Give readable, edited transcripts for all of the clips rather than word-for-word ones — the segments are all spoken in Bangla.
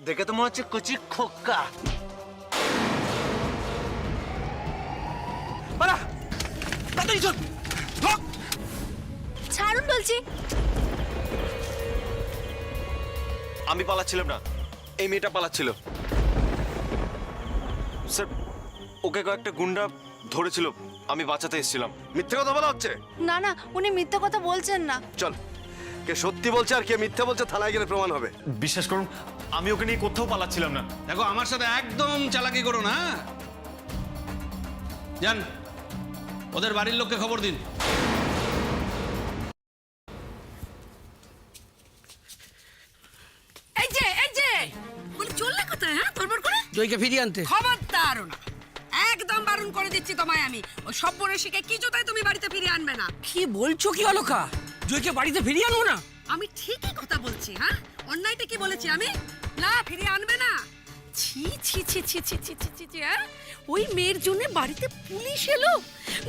দেখে তো মনে হচ্ছে কচি খোকা। বাড়া, তাড়াতাড়ি চল। ছাড়ুন বলছি। আমি পালাচ্ছিলাম না, এই মেয়েটা পালাচ্ছিল। স্যার, ওকে কয়েকটা গুন্ডা ধরেছিল, আমি বাঁচাতে এসেছিলাম। মিথ্যে কথা বলা হচ্ছে? না না, উনি মিথ্যে কথা বলছেন না। চল, কে সত্যি বলছে আর কে মিথ্যে বলছে থানায় গেলে প্রমাণ হবে। বিশ্বাস করুন, আমি ওকে নিয়ে কোথাও পালাচ্ছিলাম না। দেখো, আমার সাথে একদম চালাকি করো না। যান, ওদের বাড়ির লোককে খবর দিন। এই যে বলি চললে কোথায়? হ্যাঁ, তোরবার করে জয়কে ফিরিয়ে আনতে। খবরদার না, একদম বারণ করে দিচ্ছি তোমায় আমি। ওই সব বনেশিকে কিছুতেই তুমি বাড়িতে ফিরিয়ে আনবে না। কি বলছো কি অলকা? জয়কে বাড়িতে ফিরিয়ে আনবো না? আমি ঠিকই কথা বলছি। হ্যাঁ, অন্যায়টা কি বলেছি আমি? না, ফিরিয়ে আনবে না। ছি ছি ছি ছি ছি ছি ছি ছি ছি, হ্যাঁ? ওই মেয়ের জন্য বাড়িতে পুলিশ এলো,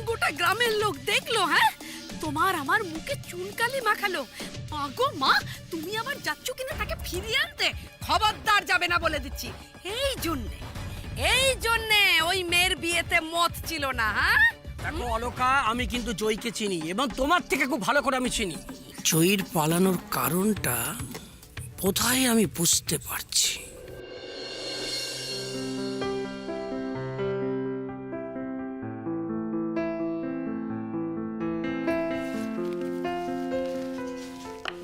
গোটা গ্রামের লোক দেখলো। হ্যাঁ, তোমার আমার মুখে চুনকালি মাখালো। আগো মা, তুমি আবার যাচ্ছ কিনা তাকে ফিরিয়ে আনতে? খবরদার যাবে না বলে দিচ্ছি। এই জন্যে ওই মেয়ের বিয়েতে মত ছিল না। হ্যাঁ, দেখো অলকা, আমি কিন্তু জয়কে চিনি এবং তোমার থেকে খুব ভালো করে আমি চিনি। জয়ীর পালানোর কারণটা বোধহয় আমি বুঝতে পারছি।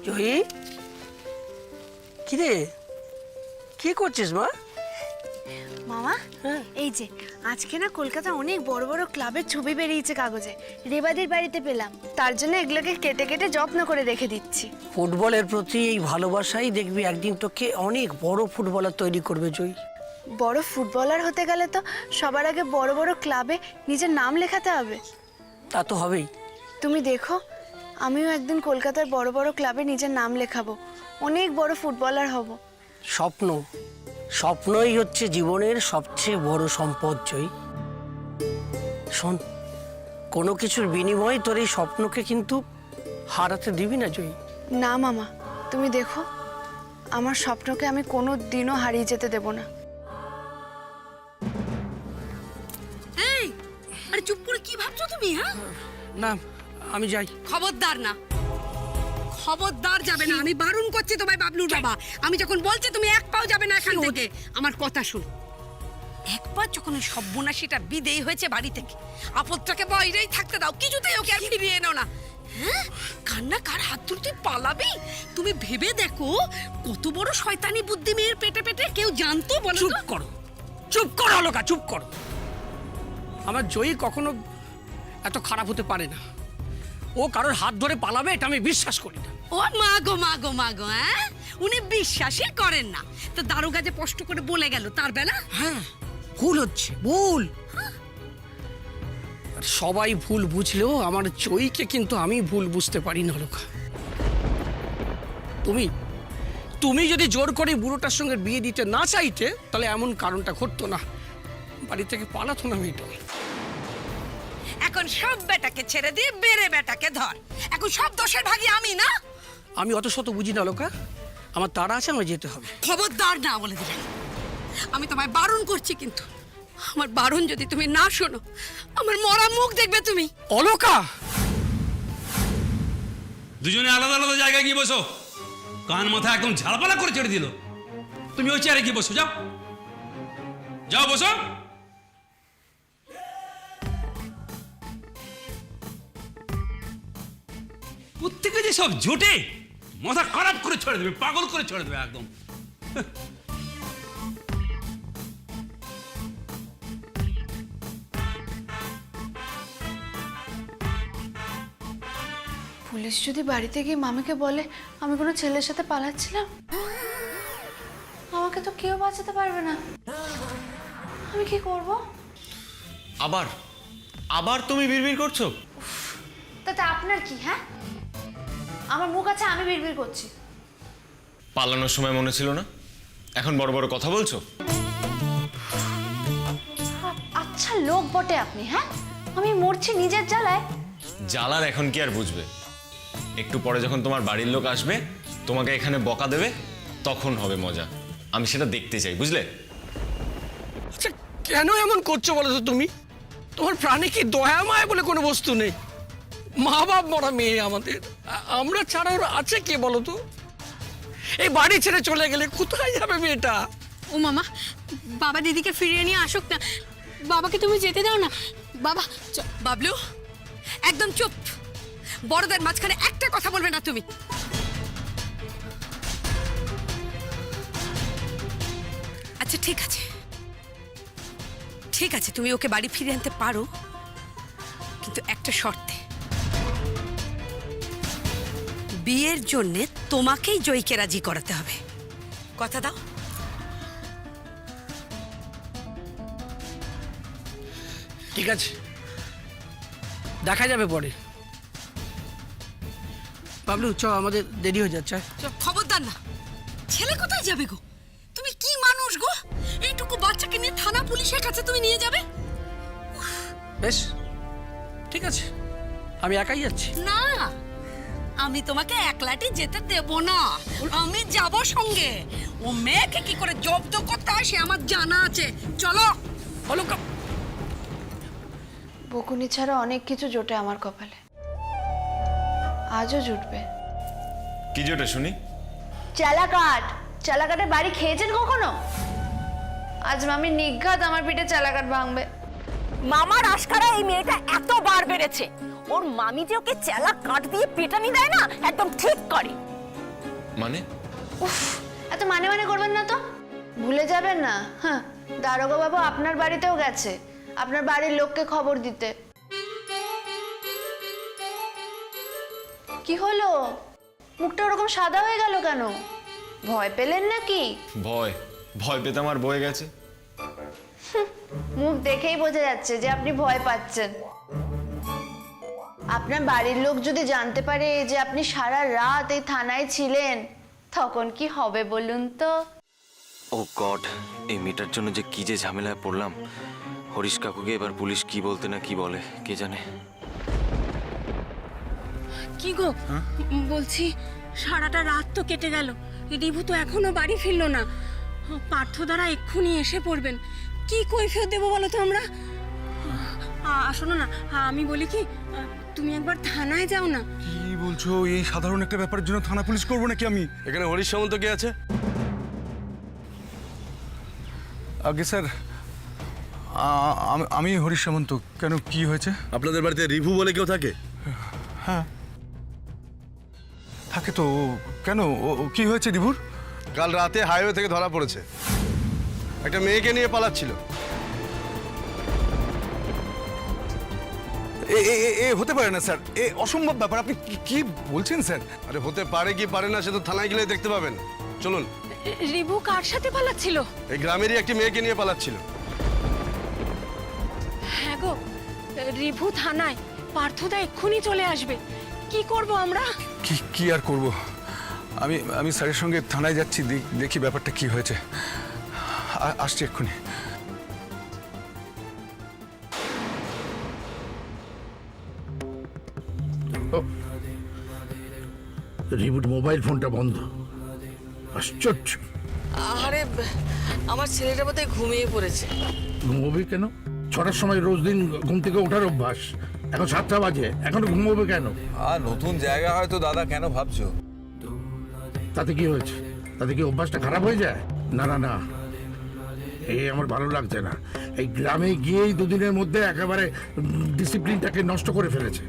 জয়ী, কিরে কি করছিস মা? মামা, এই যে আজকে না কলকাতা অনেক বড় বড় ক্লাবের ছবি বেরিয়েছে কাগজে, রেবাদির বাড়িতে পেলাম। তার জন্য এগুলোকে কেটে কেটে যত্ন করে রেখে দিচ্ছি। ফুটবলের প্রতি এই ভালোবাসাই দেখবি একদিন তোকে অনেক বড় ফুটবলার তৈরি করবে জয়ী। বড় ফুটবলার হতে গেলে তো সবার আগে বড় বড় ক্লাবে নিজের নাম লেখাতে হবে। তা তো হবেই। তুমি দেখো, আমিও একদিন কলকাতার বড় বড় ক্লাবে নিজের নাম লেখাবো, অনেক বড় ফুটবলার হব। স্বপ্ন, স্বপ্নই হচ্ছে জীবনের সবচেয়ে বড় সম্পদ জয়ী। শোন, কোনো কিছুর বিনিময়ে তোর এই স্বপ্নকে কিন্তু হারাতে দিবি না জয়ী। না মামা, তুমি দেখো, আমার স্বপ্নকে আমি কোনো দিনও হারিয়ে যেতে দেব না। এই, আরে চুপ করে কি ভাবছো তুমি? হ্যাঁ, না, আমি যাই। খবরদার না, খবরদার যাবে না। আমি বারণ করছি তোমায় বাবলুর বাবা। আমি যখন বলছি তুমি এক পাও যাবে না এখান থেকে। আমার কথা শুন, একবার যখন ওই সর্বনাশীটা বিদেয় হয়েছে বাড়ি থেকে, আপদটাকে বাইরেই থাকতে দাও, কিছুতেই ওকে আর ফিরিয়ে এনো না। হ্যাঁ, কান্না কার হাত ধরতে পালাবি? তুমি ভেবে দেখো কত বড় শয়তানি বুদ্ধি মেয়ের পেটে পেটে, কেউ জানতো? বলো চুপ তো। করো, চুপ করো অলকা, চুপ করো। আমার জয়ী কখনো এত খারাপ হতে পারে না। ও কারোর হাত ধরে পালাবে এটা আমি বিশ্বাস করি না। ও মা গো মা গো মা গো, হ্যাঁ, উনি বিশ্বাসই করেন না। তো দারোগা যে স্পষ্ট করে বলে গেল তার বেলা। হ্যাঁ, ভুল হচ্ছে, ভুল। আর সবাই ভুল বুঝলেও আমার জয়ীকে কিন্তু আমি ভুল বুঝতে পারি না অলকা। তুমি যদি জোর করে বুড়োটার সঙ্গে বিয়ে দিতে না চাইতে, তাহলে এমন কারণটা ঘটতো না, বাড়ি থেকে পালাতো না মেয়েটা। এখন সব বেটাকে ছেড়ে দিয়ে বেড়ে বেটাকে ধর। এখন সব দোষের ভাগী আমি না? আমি অত শত বুঝি না অলকা, আমার তাড়া আছে, আমার যেতে হবে। খবরদার না বলে দিলাম। আমি তোমায় বারণ করছি, কিন্তু আমার বারণ যদি তুমি না শোনো, আমার মরা মুখ দেখবে তুমি। অলকা, দুজনে আলাদা আলাদা জায়গায় গিয়ে বসো। কান মাথা একদম ঝালপালা করে ছেড়ে দিল। তুমি ওই চেয়ারে গিয়ে বসো, যাও যাও বসো। প্রত্যেকে যে সব জোটে মাথা খারাপ করে ছেড়ে দেবে, পাগল করে ছেড়ে দেবে একদম। পুলিশ যদি বাড়িতে গিয়ে মামিকে বলে আমি কোনো ছেলের সাথে পালাচ্ছিলাম, আমাকে তো কেউ বাঁচাতে পারবে না। আমি কি করব? আবার আবার তুমি বিড়বিড় করছো? তাতে আপনার কি? হ্যাঁ, আমার মুখ আছে, আমি বিড়বিড় করছি। পালানোর সময় মনে ছিল না, এখন বড় বড় কথা বলছো? আচ্ছা লোক বটে আপনি। হ্যাঁ, আমি মরছি নিজের জ্বালায়। জ্বালার এখন কি আর বুঝবে? একটু পরে যখন তোমার বাড়ির লোক আসবে, তোমাকে এখানে বকা দেবে, তখন হবে মজা। আমি সেটা দেখতে চাই, বুঝলে? আচ্ছা কেন এমন করছো বলো তো তুমি? তোমার প্রাণে কি দয়া মায়া বলে কোনো বস্তু নেই? মা বাপ মরা মেয়ে আমাদের, আমরা ছাড়া ওর আছে কে বলো তো? এই বাড়ি ছেড়ে চলে গেলে কোথায় যাবে মেয়েটা? ও মামা, বাবা দিদিকে ফিরিয়ে নিয়ে আসুক না। বাবাকে তুমি যেতে দাও না। বাবা বাবলু, একদম চুপ। বড়দের মাঝখানে একটা কথা বলবে না তুমি। আচ্ছা ঠিক আছে, ঠিক আছে, তুমি ওকে বাড়ি ফিরিয়ে আনতে পারো, কিন্তু একটা শর্তে। বিয়ের জন্যে তোমাকেই জয়ীকে রাজি করাতে হবে। কথা দাও। ঠিক আছে, দেখা যাবে পরে। বাবলু চ, আমাদের দেরি হয়ে যাচ্ছে। খবরদার না। ছেলে কোথায় যাবে গো? তুমি কি মানুষ গো? এইটুকু বাচ্চাকে নিয়ে থানা পুলিশের কাছে তুমি নিয়ে যাবে? বেশ ঠিক আছে, আমি একাই যাচ্ছি। না, আমি তোমাকে একলাটি যেতে দেব না। আমি যাব সঙ্গে। ও মেয়েকে কি করে জব্দ করতে হয় সে আমার জানা আছে। চলো। হলো বকুনি ছাড়া অনেক কিছু জোটে আমার কপালে, আজও জুটবে। কি জোটে শুনি? চালাকাট। চালাকাটের বাড়ি খেয়েছেন কখনো? আজ মামি নিঘাত আমার পিঠে চালাকাট ভাঙবে। মামার আশকারা এই মেয়েটা এতবার বেড়েছে, ওর মামি যে ওকে চেলা কাঠ দিয়ে পেটানি দেয় না, একদম ঠিক করে। মানে? উফ, এত মানে মানে করবেন না তো। ভুলে যাবেন না, হ্যাঁ, দারোগা বাবু আপনার বাড়িতেও গেছে আপনার বাড়ির লোককে খবর দিতে। কি হলো, মুখটা ওরকম সাদা হয়ে গেল কেন? ভয় পেলেন নাকি? ভয় ভয় পেতে আমার বয়ে গেছে। মুখ দেখেই বোঝা যাচ্ছে যে আপনি ভয় পাচ্ছেন। আপনার বাড়ির লোক যদি জানতে পারে যে আপনি সারা রাত এই থানায় ছিলেন, তখন কি হবে বলুন তো? ও গড, এই মেয়েটার জন্য যে কি যে ঝামেলায় পড়লাম। হরিশ কাকুকে এবার পুলিশ কি বলতে না কি বলে কে জানে। কি গো, বলছি সারাটা রাত তো কেটে গেল, রিভু তো এখনো বাড়ি ফিরলো না। পার্থ দ্বারা এক্ষুনি এসে পড়বেন। কি কৈফিয়ত দেবো বলো তো আমরা? শোনো না, আমি বলি কি, তুমি একবার থানায় যাও না। কি বলছো? এই সাধারণ একটা ব্যাপারের জন্য থানা পুলিশ করবো নাকি আমি? এখানে হরিশ সামন্ত কে আছে? আগে স্যার, আমি হরিশ সামন্ত। কেন, কি হয়েছে? আপনাদের বাড়িতে রিভু বলে কেউ থাকে? হ্যাঁ থাকে তো। কেন, কি হয়েছে রিভুর? কাল রাতে হাইওয়ে থেকে ধরা পড়েছে, একটা মেয়েকে নিয়ে পালাচ্ছিল। এ হতে পারে না স্যার, এ অসম্ভব ব্যাপার। আপনি কি বলছেন স্যার? আরে হতে পারে কি পারে না সে তো থানায় গেলে দেখতে পাবেন। চলুন। রিভু কার সাথে পালাচ্ছিল? এই গ্রামেরই একটি মেয়েকে নিয়ে পালাচ্ছিল। হ্যাঁ গো, রিভু থানায়, পার্থদা এক্ষুনি চলে আসবে। কি করব আমরা? কি আর করব? আমি স্যারের সঙ্গে থানায় যাচ্ছি, দেখি ব্যাপারটা কি হয়েছে। আসছি এক্ষুনি। রিবুট মোবাইল ফোনটা বন্ধ। আশ্চর্য। আরে আমার ছেলেটা বোধহয় ঘুমিয়ে পড়েছে। ঘুমোবে কেন? 6টার সময় রোজ দিন ঘুম থেকে ওঠার অভ্যাস, এখন 7টা বাজে, এখনো ঘুমোবে কেন? আর নতুন জায়গা হয়তো দাদা, কেন ভাবছো? তাতে কি হয়েছে? তাতে কি অভ্যাসটা খারাপ হয়ে যায়? না না না, এই আমার ভালো লাগছে না। এই গ্রামে গিয়েই দুদিনের মধ্যে একেবারে ডিসিপ্লিনটাকে নষ্ট করে ফেলেছে।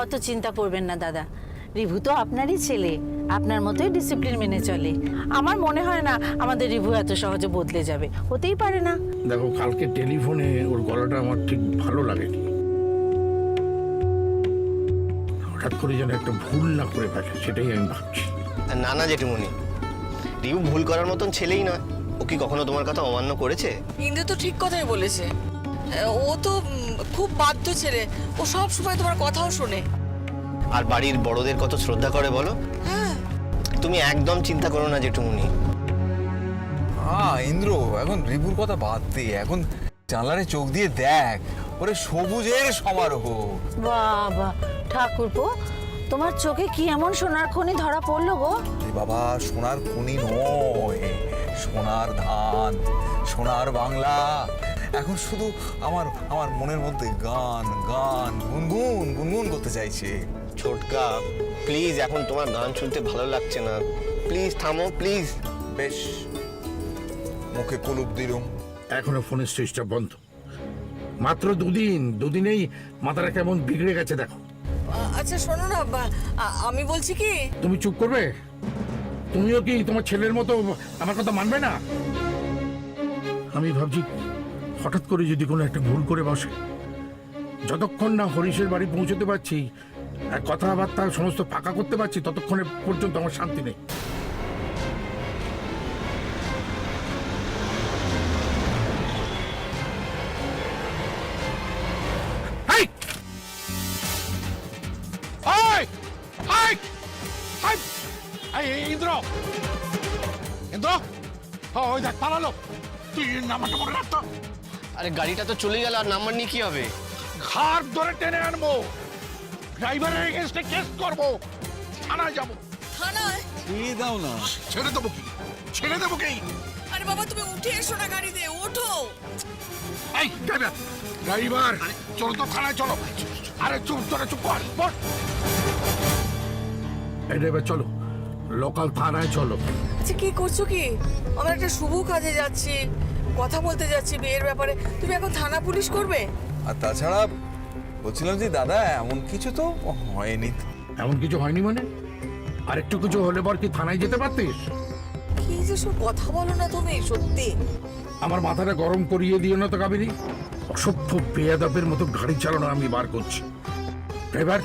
অত চিন্তা করবেন না দাদা, রিভু তো আপনারই ছেলে, আপনার মতোই ডিসিপ্লিন মেনে চলে। আমার মনে হয় না আমাদের রিভু এত সহজে বদলে যাবে, হতেই পারে না। দেখো, কালকে টেলিফোনে ওর গলাটা আমার ঠিক ভালো লাগেনি। হঠাৎ করে যেন একটা ভুল না করে ফেলে, সেটাই আমি ভাবছি। না না জেঠিমণি, রিভু ভুল করার মতন ছেলেই নয়। ও কি কখনো তোমার কথা অমান্য করেছে? ইন্দু তো ঠিক কথাই বলেছে, ও তো খুব বাধ্য ছেলে, ও সব সময় তোমার কথাও শোনে। আর বাড়ির বড়দের কত শ্রদ্ধা করে বলো। হ্যাঁ, তুমি একদম চিন্তা করো না জেঠুমনি। ইন্দ্র, এখন রিভুর কথা বাদ দে, এখন জানলারে চোখ দিয়ে দেখ, ওরে সবুজের সমারোহ। বাবা ঠাকুরপো, তোমার চোখে কি এমন সোনার খনি ধরা পড়লো গো? বাবা, সোনার খনি নয়, সোনার ধান, সোনার বাংলা। এখন শুধু আমার আমার মনের মধ্যে গান গান গুনগুন গুনগুন করতে চাইছে। ছোটকা প্লিজ, এখন তোমার গান শুনতে ভালো লাগছে না, প্লিজ থামো প্লিজ। বেশ, মুখে কলুপ দিলুম। এখনো ফোনের সুইচটা বন্ধ। মাত্র দুদিনেই মাথাটা কেমন বিগড়ে গেছে দেখো। আচ্ছা শোনো না, আমি বলছি কি, তুমি চুপ করবে? তুমিও কি তোমার ছেলের মতো আমার কথা মানবে না? আমি ভাবছি হঠাৎ করে যদি কোনো একটা ভুল করে বসে, যতক্ষণ না হরিশের বাড়ি পৌঁছতে পারছি, কথাবার্তা সমস্ত ফাঁকা করতে পারছি, ততক্ষণে পর্যন্ত আমার শান্তি নেই। এই! ওই! এই! এই! এই, ইন্দ্র! ইন্দ্র! ওই দেখ পালালো। তুই নাম্বারটা মনে রাখতো। আরে গাড়িটা তো চলে গেল, আর নাম্বার নিয়ে কি হবে? ঘাড় ধরে টেনে আনবো, ড্রাইভারের এগেইনস্টে কেস করবো, থানায় যাবো। থানায়? ছেড়ে দাও না। ছেড়ে দেবো কি? ছেড়ে দেবো কি? আরে বাবা তুমি উঠে এসো না গাড়ি দিয়ে, ওঠো। এই ড্রাইভার, চলো তো থানায় চলো। আরে চুপ, তোরা চুপ কর, বস। এই ড্রাইভার চলো, লোকাল থানায় চলো। আচ্ছা কি করছো কি? আমরা একটা শুভ কাজে যাচ্ছি, কথা বলতে যাচ্ছি বিয়ের ব্যাপারে, তুমি এখন থানা পুলিশ করবে? আর তাছাড়া বলছিলাম যে দাদা, এমন কিছু তো হয়নি। এমন কিছু হয়নি মানে? আরেকটু কিছু হলে পর কি থানায় যেতে পারতিস? কি যে সব কথা বলো না তুমি, সত্যি। আমার মাথাটা গরম করিয়ে দিও না তো কাবেরী। অসভ্য বেয়াদবের মতো গাড়ি চালানো আমি বার করছি। ড্রাইভার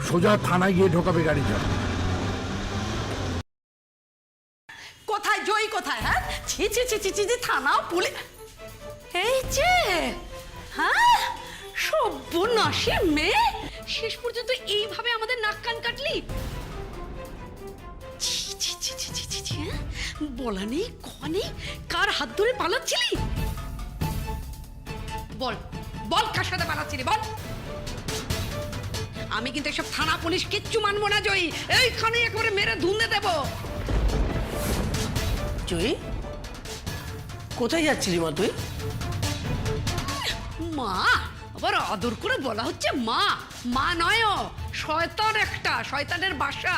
সোজা থানায় গিয়ে ঢোকাবে গাড়ি চালা। কোথায় জয়ী, কোথায়? হ্যাঁ, ছি ছি ছি ছি ছি, থানা পুলিশ এই যে, হ্যাঁ, সর্বনাশী মেয়ে, শেষ পর্যন্ত এইভাবে আমাদের নাক কান কাটলি। ছি ছি ছি ছি ছি ছি ছি, হ্যাঁ? বলা নেই কথা নেই, কার হাত ধরে পালাচ্ছিলি? বল বল, কার সাথে পালাচ্ছিলি বল। আমি কিন্তু এসব থানা পুলিশ কিচ্ছু মানবো না জয়ী, এইখানে একেবারে মেরে ধুন্দে দেবো। জয়ী, কোথায় যাচ্ছিলি মা তুই? মা? আবার আদর করে বলা হচ্ছে মা? মা নয়, ও শয়তান একটা, শয়তানের বাসা।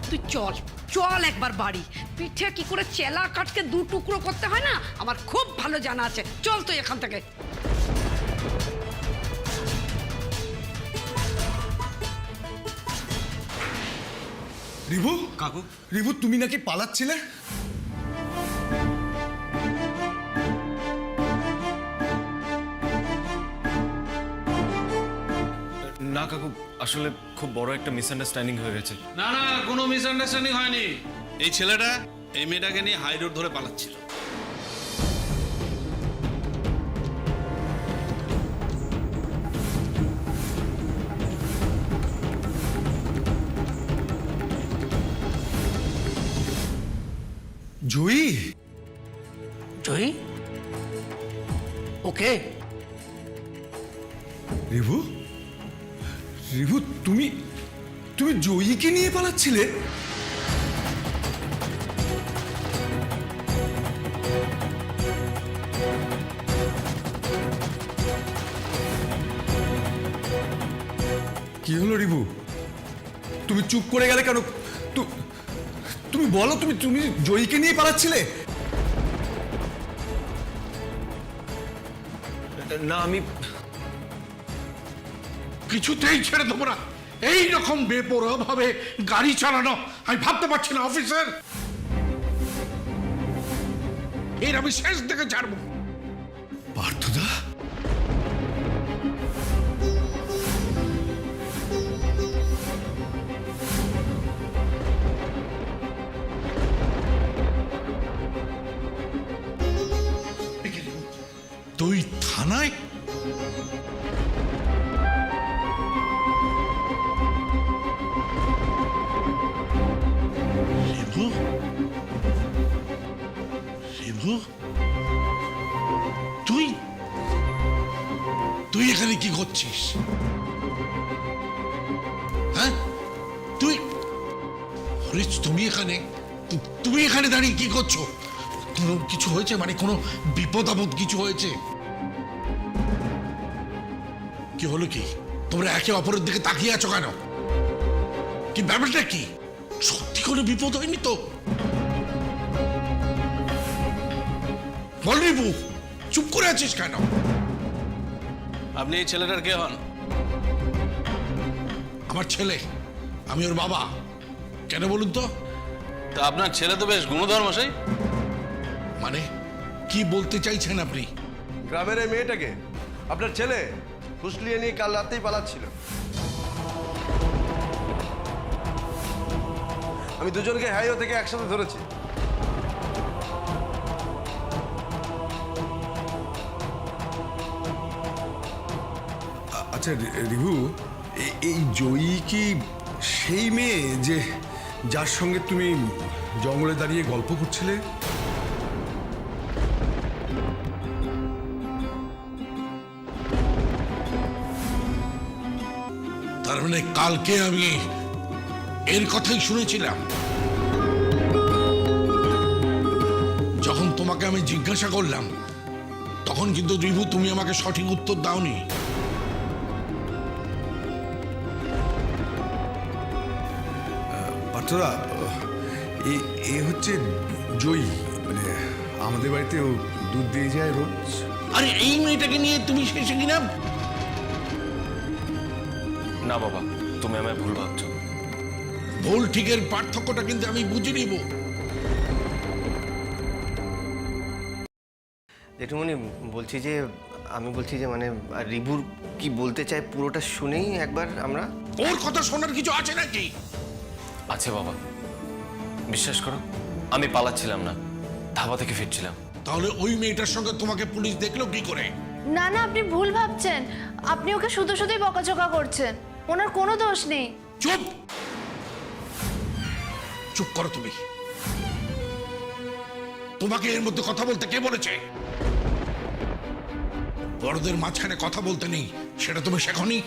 তুই চল চল একবার বাড়ি, পিঠে কি করে চেলা কাটকে দু টুকরো করতে হয় না আমার খুব ভালো জানা আছে। চল তুই এখান থেকে। রিভু, কাকু, রিভু তুমি নাকি পালাচ্ছিলে? না কাকু, আসলে খুব বড় একটা মিসআন্ডারস্ট্যান্ডিং হয়ে গেছে। না না, কোনো মিসআন্ডারস্ট্যান্ডিং হয়নি। এই ছেলেটা এই মেয়েটাকে নিয়ে হাই রোড ধরে পালাচ্ছিল। জয়ী, জয়ী, ওকে। রিভু, রিভু তুমি তুমি জয়ীকে নিয়ে পালাচ্ছিলে? কি হলো রিভু? তুমি চুপ করে গেলে কেন? তুমি বলো, তুমি জয়ীকে নিয়ে পালাচ্ছিলে? না, আমি কিছুতেই ছেড়ে দেবো না। এই রকম বেপরোয়া ভাবে গাড়ি চালানো আমি ভাবতে পারছি না অফিসার। এর আমি শেষ থেকে ছাড়বো। পার্থদা, তুই থানায়? শিবু, শিবু, তুই তুই এখানে কি করছিস? হরিশ, তুমি এখানে দাঁড়িয়ে কি করছো? কোনো কিছু হয়েছে? মানে কোনো বিপদ আপদ কিছু হয়েছে? কি হলো কি? তোমরা একে অপরের দিকে তাকিয়ে আছো কেন? কি ব্যাপারটা কি? সত্যি কোনো বিপদ হয়নি তো? বল রিভু, চুপ করে আছিস কেন? আপনি এই ছেলেটার কে হন? আমার ছেলে, আমি ওর বাবা। কেন বলুন তো? তা আপনার ছেলে তো বেশ গুণধর মশাই। মানে কি বলতে চাইছেন আপনি? গ্রামের এই মেয়েটাকে আপনার ছেলে ফুসলিয়ে নিয়ে কাল রাতেই পালাচ্ছিল। আমি দুজনকে হাইওয়ে থেকে একসাথে ধরেছি। আচ্ছা রিভু, এই জয়ী কি সেই মেয়ে যে যার সঙ্গে তুমি জঙ্গলে দাঁড়িয়ে গল্প করছিলে? তার মানে কালকে আমি এর কথাই শুনেছিলাম। যখন তোমাকে আমি জিজ্ঞাসা করলাম তখন কিন্তু রিভু তুমি আমাকে সঠিক উত্তর দাওনি। পাত্ররা, এ হচ্ছে জয়ী, মানে আমাদের বাড়িতে ও দুধ দিয়ে যায় রোজ। আরে এই মেয়েটাকে নিয়ে তুমি শেষে কিনা? না বাবা, তুমি আমায় ভুল ভাবছো। ভুল ঠিকের পার্থক্যটা কিন্তু আমি বুঝে নিব। জেঠুমনি আমি বলছি যে মানে রিভুর কি বলতে চায় পুরোটা শুনেই একবার আমরা। ওর কথা শোনার কিছু আছে নাকি? আছে বাবা, বিশ্বাস করো, আমি পালাচ্ছিলাম না, ধাবা থেকে ফিরছিলাম। তাহলে ওই মেয়েটার সঙ্গে তোমাকে পুলিশ দেখলো কি করে? না না, আপনি ভুল ভাবছেন। আপনি ওকে শুধু শুধুই বকাঝকা করছেন। ওনার কোনো দোষ নেই। চুপ চুপ করো তুমি। তোমাকে এর মধ্যে কথা বলতে কে বলেছে? বড়দের মাঝখানে কথা বলতে নেই, সেটা তুমি শেখনি?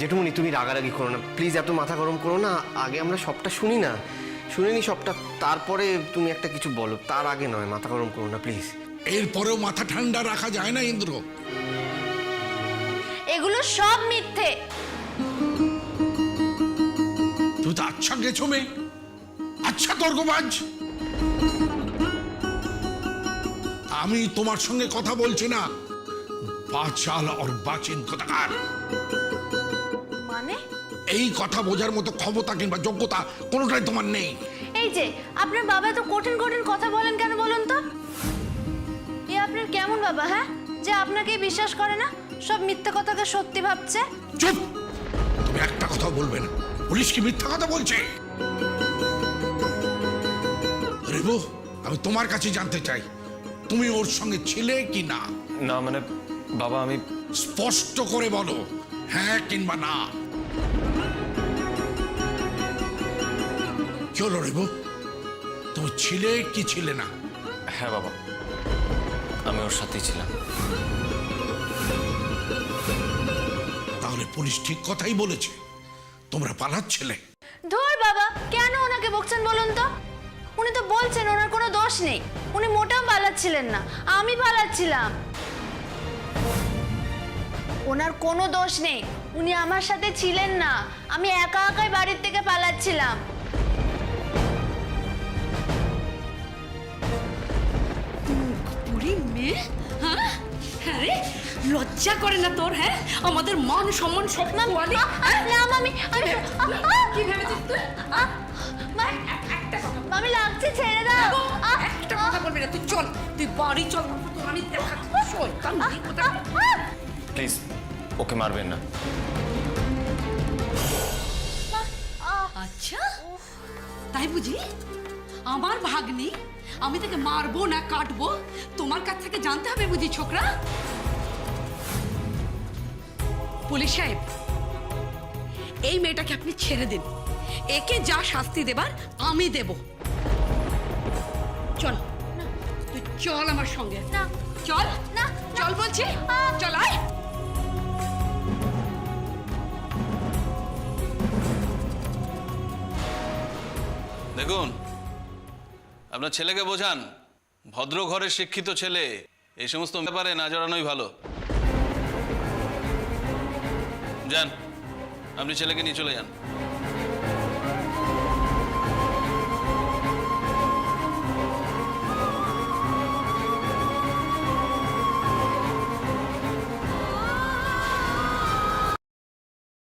জেঠুমনি তুমি রাগারাগি করো না প্লিজ, এত মাথা গরম করো না। আগে আমরা সবটা শুনি না, শুনে নি সবটা, তারপরে তুমি একটা কিছু বলো। তার আগে নয়, মাথা গরম করো না প্লিজ। এরপরেও মাথা ঠান্ডা রাখা যায় না ইন্দ্র? এগুলো সব মিথ্যে। তুই তো আচ্ছা গেছো মেয়ে, আচ্ছা তর্কবাজ। আমি তোমার সঙ্গে কথা বলছি না, বাচাল আর বাচিন কোথাকার। মানে এই কথা বোঝার মতো ক্ষমতা কিংবা যোগ্যতা কোনোটাই তোমার নেই। এই যে আপনার বাবা তো কঠিন কঠিন কথা বলেন কেন বলুন তো? এ আপনার কেমন বাবা, হ্যাঁ, যে আপনাকে বিশ্বাস করে না, সব মিথ্যে কথাকে সত্যি ভাবছে? চুপ! তুমি একটা কথা বলবে না। পুলিশ কি মিথ্যা কথা বলছে? রিভু, আমি তোমার কাছে জানতে চাই তুমি ওর সঙ্গে ছিলে কি না? না মানে বাবা, আমি স্পষ্ট করে বলো, হ্যাঁ কিংবা না। কি হলো রিভু, তুমি ছিলে কি ছিলে না? হ্যাঁ বাবা, আমি ওর সাথেই ছিলাম। তাহলে পুলিশ ঠিক কথাই বলেছে, তোমরা পালাচ্ছিলে। ধুর বাবা, কেন ওনাকে বকছেন বলুন তো? উনি তো বলছেন ওনার কোনো দোষ নেই। উনি মোটেও পালাচ্ছিলেন না, আমি পালাচ্ছিলাম। ওনার কোনো দোষ নেই, উনি আমার সাথে ছিলেন না। আমি একা একাই বাড়ির থেকে পালাচ্ছিলাম। বুড়ি মেয়ে, হ্যাঁ হ্যাঁ রে, লজ্জা করে না তোর? হ্যাঁ, আমাদের মান সম্মান সব না মামি, কি ভেবেছিস তুই? মামি লাগছে, ছেড়ে দাও। একটা কথা বলবি না, তুই চল, তুই বাড়ি চল, তোর আমি দেখাচ্ছি। শয়তান মেয়ে কোথাকার। প্লিজ ওকে মারবেন না। আচ্ছা, তাই বুঝি? আমার ভাগ্নি, আমি তাকে মারবো না কাটবো তোমার কাছ থেকে জানতে হবে বুঝি ছোকরা? পুলিশ সাহেব, এই মেয়েটাকে আপনি ছেড়ে দিন। একে যা শাস্তি দেবার আমি দেব। চল, তুই চল আমার সঙ্গে। না, চল না, চল বলছি, চল আয়। দেখুন, আপনার ছেলেকে বোঝান, ভদ্র ঘরের শিক্ষিত ছেলে, এই সমস্ত ব্যাপারে না জড়ানোই ভালো। যান, আপনি ছেলেকে নিয়ে চলে যান।